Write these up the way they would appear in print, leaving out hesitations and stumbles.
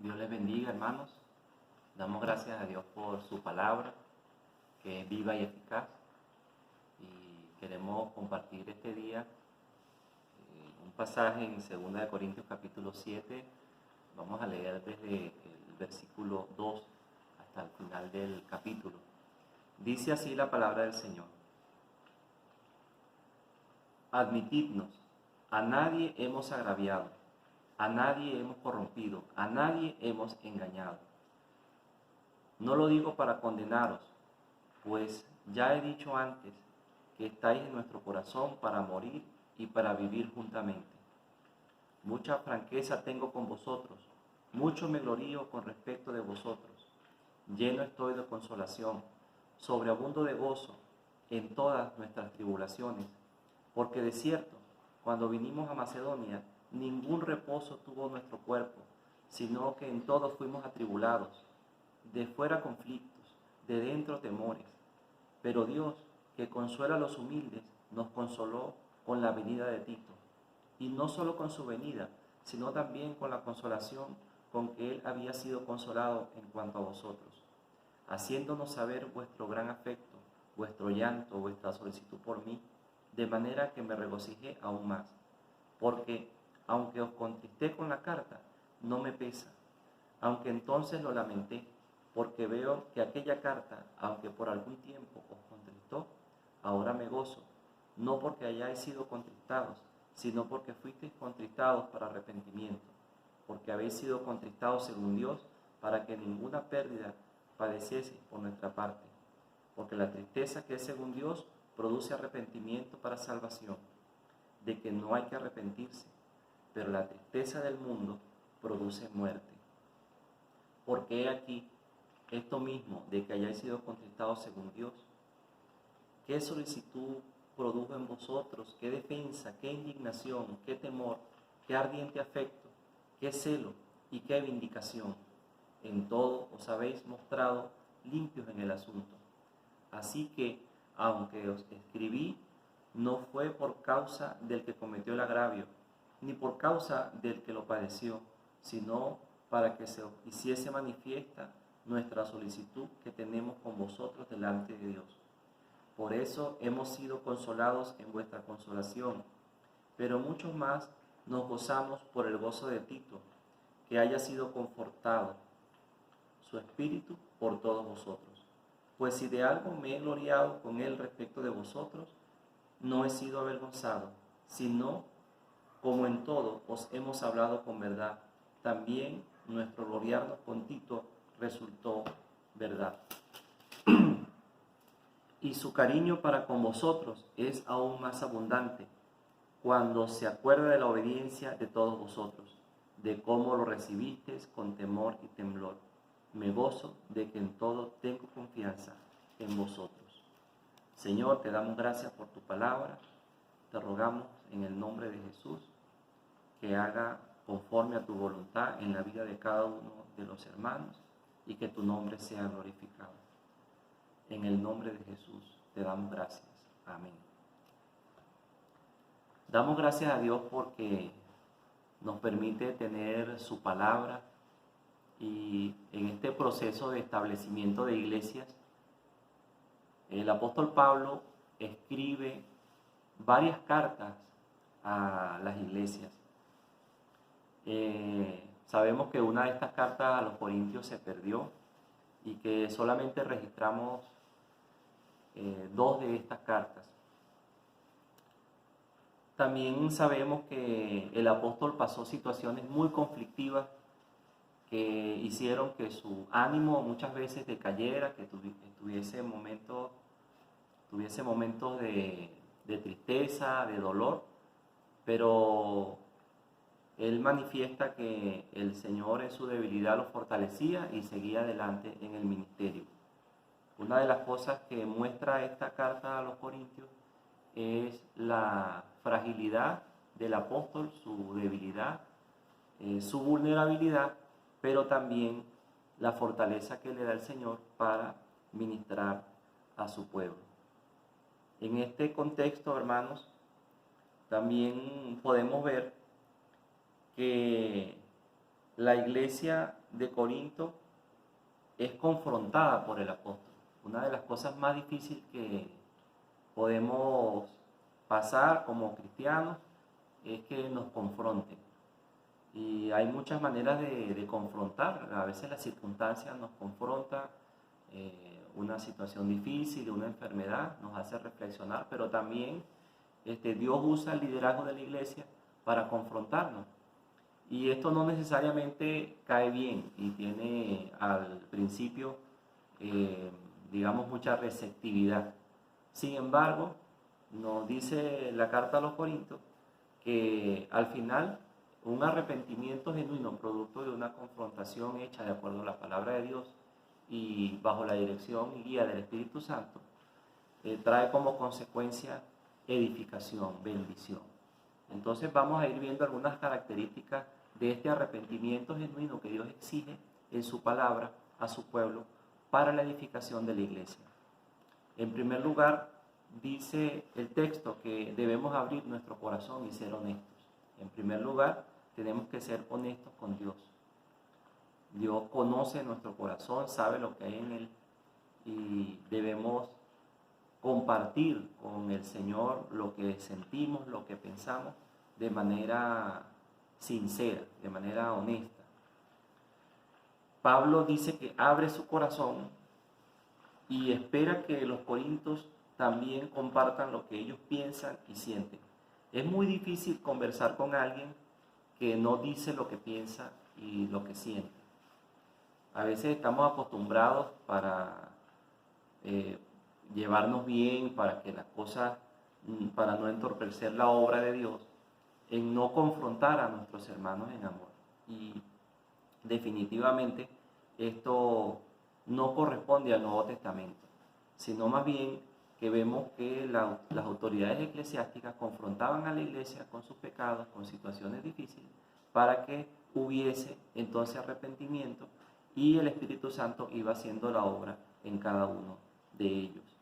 Dios les bendiga, hermanos. Damos gracias a Dios por su palabra, que es viva y eficaz. Y queremos compartir este día un pasaje en 2 Corintios capítulo 7. Vamos a leer desde el versículo 2 hasta el final del capítulo. Dice así la palabra del Señor. Admitidnos, a nadie hemos agraviado, a nadie hemos corrompido, a nadie hemos engañado. No lo digo para condenaros, pues ya he dicho antes que estáis en nuestro corazón para morir y para vivir juntamente. Mucha franqueza tengo con vosotros, mucho me glorío con respecto de vosotros. Lleno estoy de consolación, sobreabundo de gozo en todas nuestras tribulaciones, porque de cierto, cuando vinimos a Macedonia, ningún reposo tuvo nuestro cuerpo, sino que en todo fuimos atribulados, de fuera conflictos, de dentro temores. Pero Dios, que consuela a los humildes, nos consoló con la venida de Tito, y no solo con su venida, sino también con la consolación con que él había sido consolado en cuanto a vosotros, haciéndonos saber vuestro gran afecto, vuestro llanto, vuestra solicitud por mí, de manera que me regocijé aún más, porque aunque os contristé con la carta, no me pesa, aunque entonces lo lamenté, porque veo que aquella carta, aunque por algún tiempo os contristó, ahora me gozo, no porque hayáis sido contristados, sino porque fuisteis contristados para arrepentimiento, porque habéis sido contristados según Dios, para que ninguna pérdida padecieseis por nuestra parte, porque la tristeza que es según Dios produce arrepentimiento para salvación, de que no hay que arrepentirse, pero la tristeza del mundo produce muerte. Porque he aquí esto mismo de que hayáis sido contristados según Dios. ¿Qué solicitud produjo en vosotros? ¿Qué defensa? ¿Qué indignación? ¿Qué temor? ¿Qué ardiente afecto? ¿Qué celo? ¿Y qué vindicación? En todo os habéis mostrado limpios en el asunto. Así que, aunque os escribí, no fue por causa del que cometió el agravio, ni por causa del que lo padeció, sino para que se os hiciese manifiesta nuestra solicitud que tenemos con vosotros delante de Dios. Por eso hemos sido consolados en vuestra consolación, pero mucho más nos gozamos por el gozo de Tito, que haya sido confortado su espíritu por todos vosotros. Pues si de algo me he gloriado con él respecto de vosotros, no he sido avergonzado, sino como en todo os hemos hablado con verdad, también nuestro gloriarnos con Tito resultó verdad. Y su cariño para con vosotros es aún más abundante cuando se acuerda de la obediencia de todos vosotros, de cómo lo recibisteis con temor y temblor. Me gozo de que en todo tengo confianza en vosotros. Señor, te damos gracias por tu palabra. Te rogamos en el nombre de Jesús que haga conforme a tu voluntad en la vida de cada uno de los hermanos y que tu nombre sea glorificado. En el nombre de Jesús te damos gracias. Amén. Damos gracias a Dios porque nos permite tener su palabra y en este proceso de establecimiento de iglesias, el apóstol Pablo escribe varias cartas a las iglesias. Sabemos que una de estas cartas a los Corintios se perdió y que solamente registramos 2 de estas cartas. También sabemos que el apóstol pasó situaciones muy conflictivas que hicieron que su ánimo muchas veces decayera, que tuviese momentos de tristeza, de dolor, pero él manifiesta que el Señor en su debilidad lo fortalecía y seguía adelante en el ministerio. Una de las cosas que muestra esta carta a los Corintios es la fragilidad del apóstol, su debilidad, su vulnerabilidad, pero también la fortaleza que le da el Señor para ministrar a su pueblo. En este contexto, hermanos, también podemos ver que la iglesia de Corinto es confrontada por el apóstol. Una de las cosas más difíciles que podemos pasar como cristianos es que nos confronten. Y hay muchas maneras de confrontar. A veces las circunstancias nos confrontan, una situación difícil, una enfermedad nos hace reflexionar, pero también Dios usa el liderazgo de la iglesia para confrontarnos. Y esto no necesariamente cae bien y tiene al principio, digamos, mucha receptividad. Sin embargo, nos dice la carta a los Corintios que al final un arrepentimiento genuino, producto de una confrontación hecha de acuerdo a la palabra de Dios y bajo la dirección y guía del Espíritu Santo, trae como consecuencia edificación, bendición. Entonces vamos a ir viendo algunas características de este arrepentimiento genuino que Dios exige en su palabra a su pueblo para la edificación de la iglesia. En primer lugar, dice el texto que debemos abrir nuestro corazón y ser honestos. En primer lugar, tenemos que ser honestos con Dios. Dios conoce nuestro corazón, sabe lo que hay en él y debemos compartir con el Señor lo que sentimos, lo que pensamos de manera sincera, de manera honesta. Pablo dice que abre su corazón y espera que los corintios también compartan lo que ellos piensan y sienten. Es muy difícil conversar con alguien que no dice lo que piensa y lo que siente. A veces estamos acostumbrados para llevarnos bien, para que las cosas, para no entorpecer la obra de Dios, en no confrontar a nuestros hermanos en amor. Y definitivamente esto no corresponde al Nuevo Testamento, sino más bien que vemos que las autoridades eclesiásticas confrontaban a la iglesia con sus pecados, con situaciones difíciles, para que hubiese entonces arrepentimiento y el Espíritu Santo iba haciendo la obra en cada uno de ellos.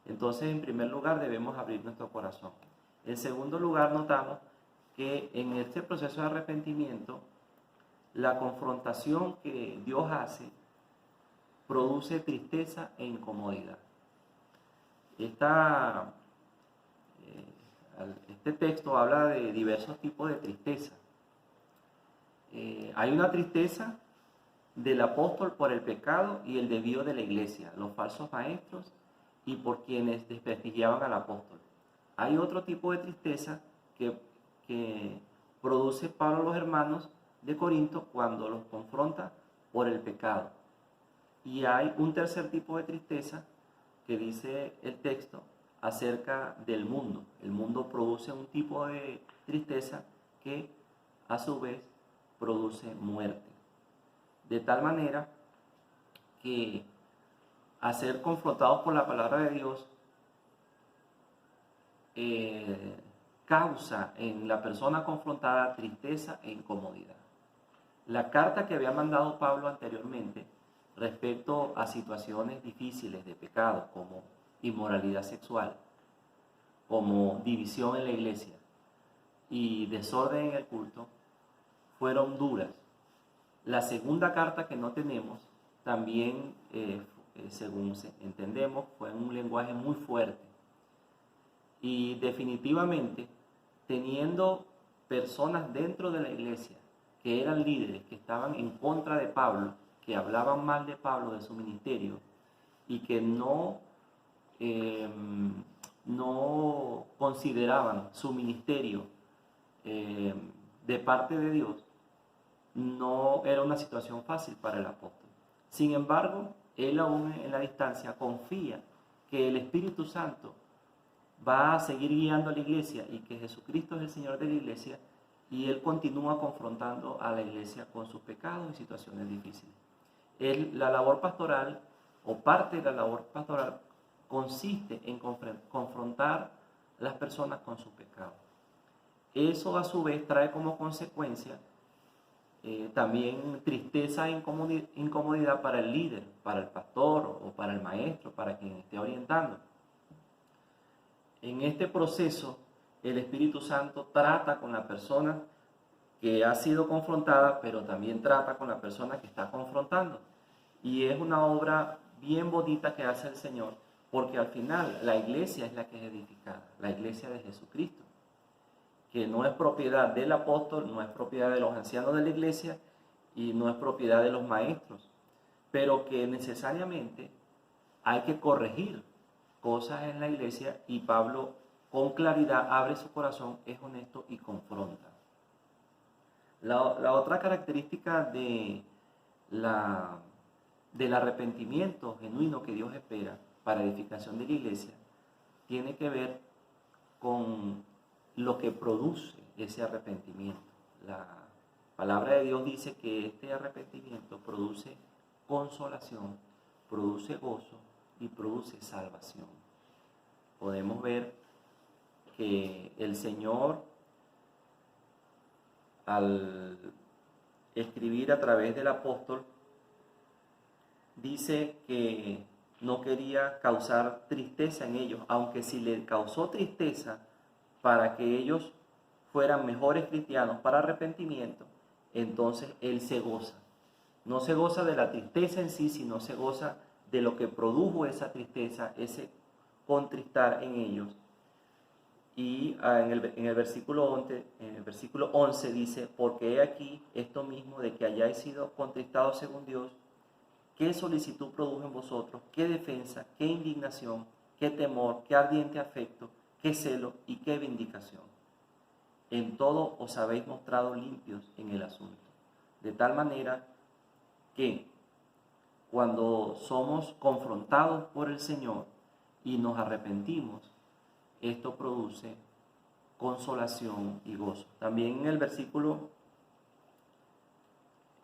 Entonces, en primer lugar, debemos abrir nuestro corazón. En segundo lugar, notamos que en este proceso de arrepentimiento, la confrontación que Dios hace produce tristeza e incomodidad. Este texto habla de diversos tipos de tristeza. Hay una tristeza del apóstol por el pecado y el desvío de la iglesia, los falsos maestros y por quienes desprestigiaban al apóstol. Hay otro tipo de tristeza que produce Pablo a los hermanos de Corinto cuando los confronta por el pecado. Y hay un tercer tipo de tristeza que dice el texto acerca del mundo. El mundo produce un tipo de tristeza que a su vez produce muerte. De tal manera que a ser confrontados por la palabra de Dios causa en la persona confrontada tristeza e incomodidad. La carta que había mandado Pablo anteriormente respecto a situaciones difíciles de pecado como inmoralidad sexual, como división en la iglesia y desorden en el culto, fueron duras. La segunda carta que no tenemos también, según entendemos, fue un lenguaje muy fuerte. Y definitivamente, teniendo personas dentro de la iglesia que eran líderes, que estaban en contra de Pablo, que hablaban mal de Pablo, de su ministerio, y que no consideraban su ministerio de parte de Dios, no era una situación fácil para el apóstol. Sin embargo, él aún en la distancia confía que el Espíritu Santo va a seguir guiando a la iglesia y que Jesucristo es el Señor de la iglesia, y él continúa confrontando a la iglesia con sus pecados y situaciones difíciles. La labor pastoral, o parte de la labor pastoral, consiste en confrontar a las personas con sus pecados. Eso a su vez trae como consecuencia también tristeza e incomodidad para el líder, para el pastor o para el maestro, para quien esté orientando. En este proceso, el Espíritu Santo trata con la persona que ha sido confrontada, pero también trata con la persona que está confrontando. Y es una obra bien bonita que hace el Señor, porque al final la iglesia es la que es edificada, la iglesia de Jesucristo, que no es propiedad del apóstol, no es propiedad de los ancianos de la iglesia y no es propiedad de los maestros, pero que necesariamente hay que corregir cosas en la iglesia, y Pablo con claridad abre su corazón, es honesto y confronta. La otra característica del arrepentimiento genuino que Dios espera para edificación de la iglesia tiene que ver con lo que produce ese arrepentimiento. La palabra de Dios dice que este arrepentimiento produce consolación, produce gozo y produce salvación. Podemos ver que el Señor, al escribir a través del apóstol, dice que no quería causar tristeza en ellos, aunque si le causó tristeza para que ellos fueran mejores cristianos para arrepentimiento, entonces Él se goza. No se goza de la tristeza en sí, sino se goza de lo que produjo esa tristeza, ese contristar en ellos. Y en el versículo 11 dice, porque he aquí esto mismo de que hayáis sido contristados según Dios, qué solicitud produjo en vosotros, qué defensa, qué indignación, qué temor, qué ardiente afecto, qué celo y qué vindicación. En todo os habéis mostrado limpios en el asunto. De tal manera que cuando somos confrontados por el Señor y nos arrepentimos, esto produce consolación y gozo. También en el versículo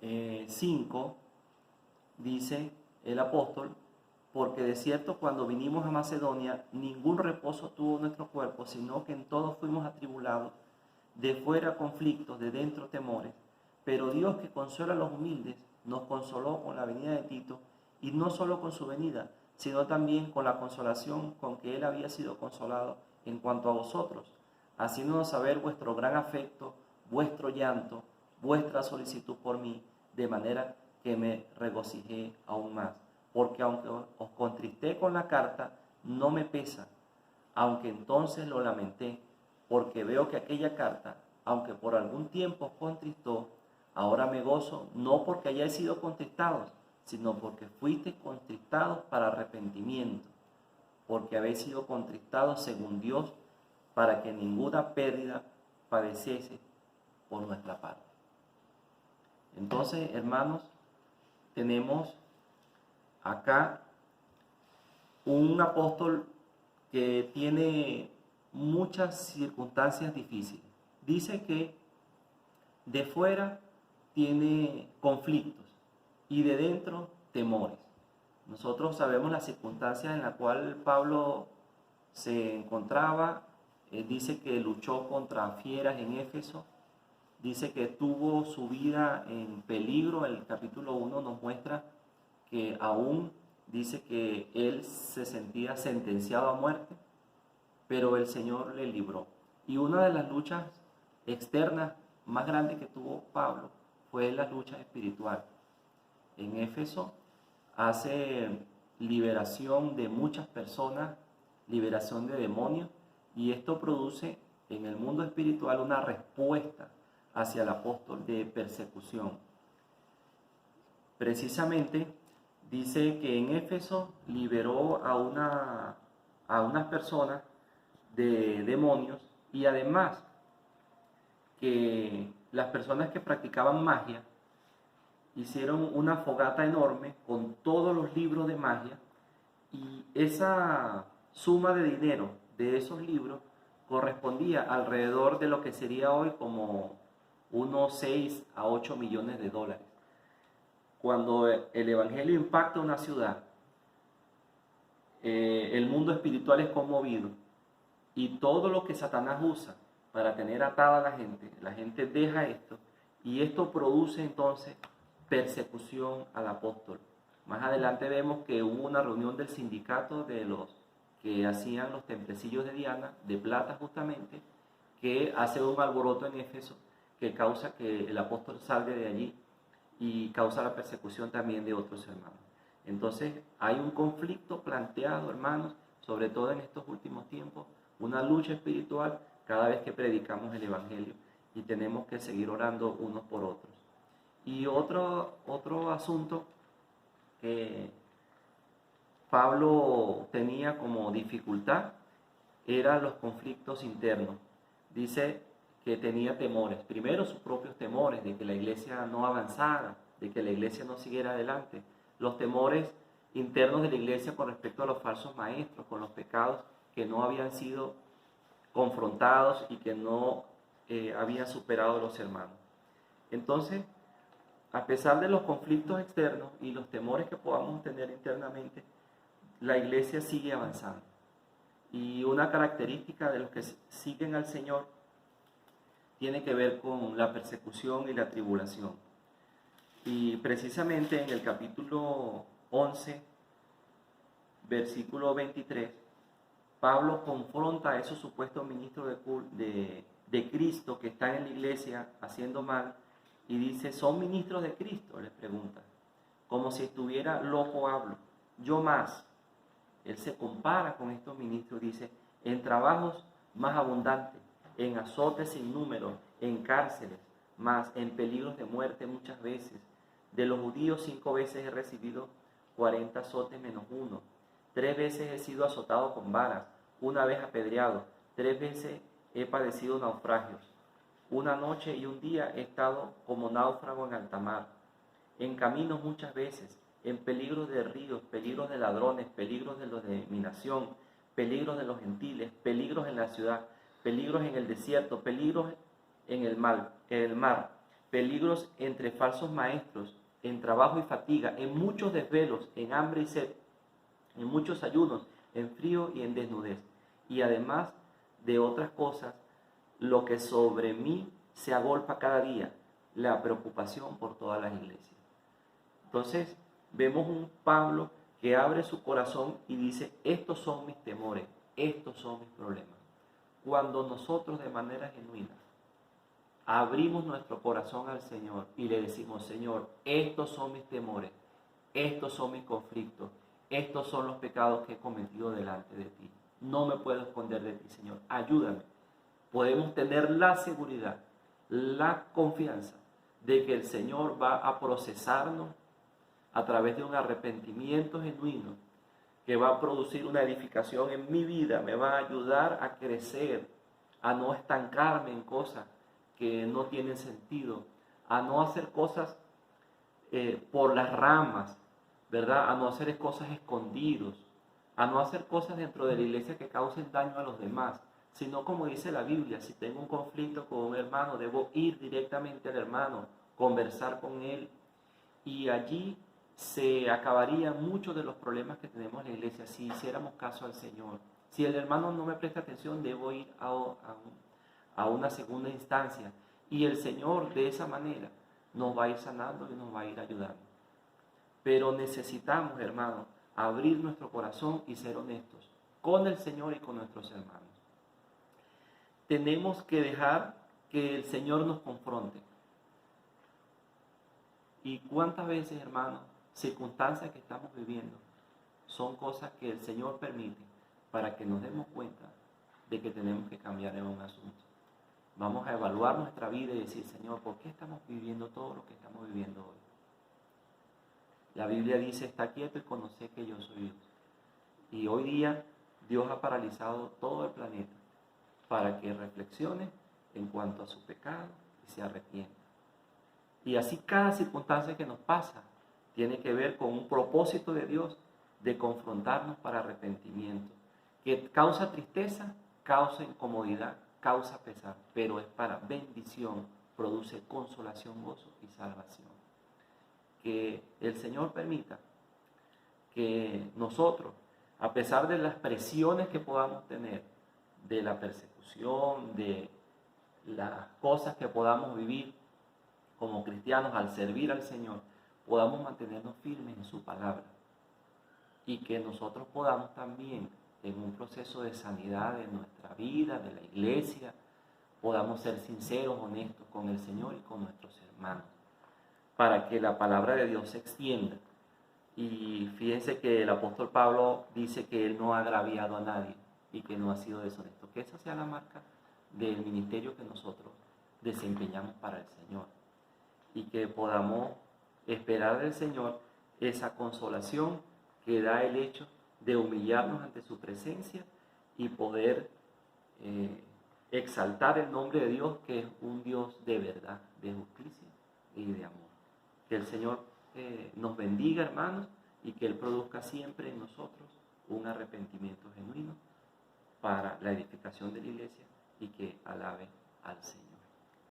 5 dice el apóstol, porque de cierto cuando vinimos a Macedonia, ningún reposo tuvo nuestro cuerpo, sino que en todos fuimos atribulados, de fuera conflictos, de dentro temores. Pero Dios, que consuela a los humildes, nos consoló con la venida de Tito, y no solo con su venida, sino también con la consolación con que él había sido consolado en cuanto a vosotros, haciéndonos saber vuestro gran afecto, vuestro llanto, vuestra solicitud por mí, de manera que me regocijé aún más. Porque aunque os contristé con la carta, no me pesa, aunque entonces lo lamenté, porque veo que aquella carta, aunque por algún tiempo os contristó, ahora me gozo, no porque hayáis sido contristados, sino porque fuisteis contristados para arrepentimiento, porque habéis sido contristados según Dios, para que ninguna pérdida padeciese por nuestra parte. Entonces, hermanos, tenemos acá un apóstol que tiene muchas circunstancias difíciles. Dice que de fuera tiene conflictos y de dentro temores. Nosotros sabemos las circunstancias en las cuales Pablo se encontraba. Dice que luchó contra fieras en Éfeso. Dice que tuvo su vida en peligro. El capítulo 1 nos muestra que aún dice que él se sentía sentenciado a muerte, pero el Señor le libró. Y una de las luchas externas más grandes que tuvo Pablo fue la lucha espiritual. En Éfeso hace liberación de muchas personas, liberación de demonios, y esto produce en el mundo espiritual una respuesta hacia el apóstol de persecución. Precisamente dice que en Éfeso liberó a unas personas de demonios, y además que las personas que practicaban magia hicieron una fogata enorme con todos los libros de magia, y esa suma de dinero de esos libros correspondía alrededor de lo que sería hoy como unos 6 a 8 millones de dólares. Cuando el evangelio impacta una ciudad, el mundo espiritual es conmovido, y todo lo que Satanás usa para tener atada a la gente deja esto, y esto produce entonces persecución al apóstol. Más adelante vemos que hubo una reunión del sindicato de los que hacían los templecillos de Diana, de plata justamente, que hace un alboroto en Éfeso, que causa que el apóstol salga de allí y causa la persecución también de otros hermanos. Entonces hay un conflicto planteado, hermanos, sobre todo en estos últimos tiempos, una lucha espiritual cada vez que predicamos el Evangelio, y tenemos que seguir orando unos por otros. Y otro asunto que Pablo tenía como dificultad eran los conflictos internos. Dice que tenía temores. Primero, sus propios temores de que la iglesia no avanzara, de que la iglesia no siguiera adelante. Los temores internos de la iglesia con respecto a los falsos maestros, con los pecados que no habían sido confrontados y que no habían superado los hermanos. Entonces, a pesar de los conflictos externos y los temores que podamos tener internamente, la iglesia sigue avanzando. Y una característica de los que siguen al Señor tiene que ver con la persecución y la tribulación. Y precisamente en el capítulo 11, versículo 23, Pablo confronta a esos supuestos ministros de Cristo que están en la iglesia haciendo mal, y dice: ¿son ministros de Cristo?, les pregunta. Como si estuviera loco hablo. Yo más. Él se compara con estos ministros, dice: en trabajos más abundantes, en azotes sin número, en cárceles, más en peligros de muerte muchas veces. De los judíos 5 veces he recibido 40 azotes menos 1. 3 veces he sido azotado con varas, 1 vez apedreado, 3 veces he padecido naufragios. 1 noche y 1 día he estado como náufrago en alta mar. En caminos muchas veces, en peligros de ríos, peligros de ladrones, peligros de los de mi nación, peligros de los gentiles, peligros en la ciudad, peligros en el desierto, peligros en el mar, peligros entre falsos maestros, en trabajo y fatiga, en muchos desvelos, en hambre y sed, en muchos ayunos, en frío y en desnudez. Y además de otras cosas, lo que sobre mí se agolpa cada día, la preocupación por todas las iglesias. Entonces, vemos un Pablo que abre su corazón y dice: estos son mis temores, estos son mis problemas. Cuando nosotros de manera genuina abrimos nuestro corazón al Señor y le decimos: Señor, estos son mis temores, estos son mis conflictos, estos son los pecados que he cometido delante de ti. No me puedo esconder de ti, Señor, ayúdame. Podemos tener la seguridad, la confianza de que el Señor va a procesarnos a través de un arrepentimiento genuino que va a producir una edificación en mi vida, me va a ayudar a crecer, a no estancarme en cosas que no tienen sentido, a no hacer cosas por las ramas, ¿verdad? A no hacer cosas escondidos, a no hacer cosas dentro de la iglesia que causen daño a los demás, sino como dice la Biblia: si tengo un conflicto con un hermano, debo ir directamente al hermano, conversar con él, y allí se acabarían muchos de los problemas que tenemos en la iglesia si hiciéramos caso al Señor. Si el hermano no me presta atención, debo ir a una segunda instancia, y el Señor de esa manera nos va a ir sanando y nos va a ir ayudando. Pero necesitamos, hermanos, abrir nuestro corazón y ser honestos con el Señor y con nuestros hermanos. Tenemos que dejar que el Señor nos confronte. ¿Y cuántas veces, hermanos, circunstancias que estamos viviendo son cosas que el Señor permite para que nos demos cuenta de que tenemos que cambiar en un asunto? Vamos a evaluar nuestra vida y decir: Señor, ¿por qué estamos viviendo todo lo que estamos viviendo hoy? La Biblia dice: está quieto y conoce que yo soy Dios. Y hoy día Dios ha paralizado todo el planeta para que reflexione en cuanto a su pecado y se arrepienta. Y así cada circunstancia que nos pasa tiene que ver con un propósito de Dios de confrontarnos para arrepentimiento, que causa tristeza, causa incomodidad, causa pesar, pero es para bendición, produce consolación, gozo y salvación. Que el Señor permita que nosotros, a pesar de las presiones que podamos tener, de la persecución, de las cosas que podamos vivir como cristianos al servir al Señor, podamos mantenernos firmes en su palabra, y que nosotros podamos también, en un proceso de sanidad de nuestra vida, de la iglesia, podamos ser sinceros, honestos con el Señor y con nuestros hermanos, para que la palabra de Dios se extienda. Y fíjense que el apóstol Pablo dice que él no ha agraviado a nadie y que no ha sido deshonesto. Que esa sea la marca del ministerio que nosotros desempeñamos para el Señor. Y que podamos esperar del Señor esa consolación que da el hecho de humillarnos ante su presencia y poder exaltar el nombre de Dios, que es un Dios de verdad, de justicia y de amor. Que el Señor nos bendiga, hermanos, y que Él produzca siempre en nosotros un arrepentimiento genuino para la edificación de la iglesia y que alabe al Señor.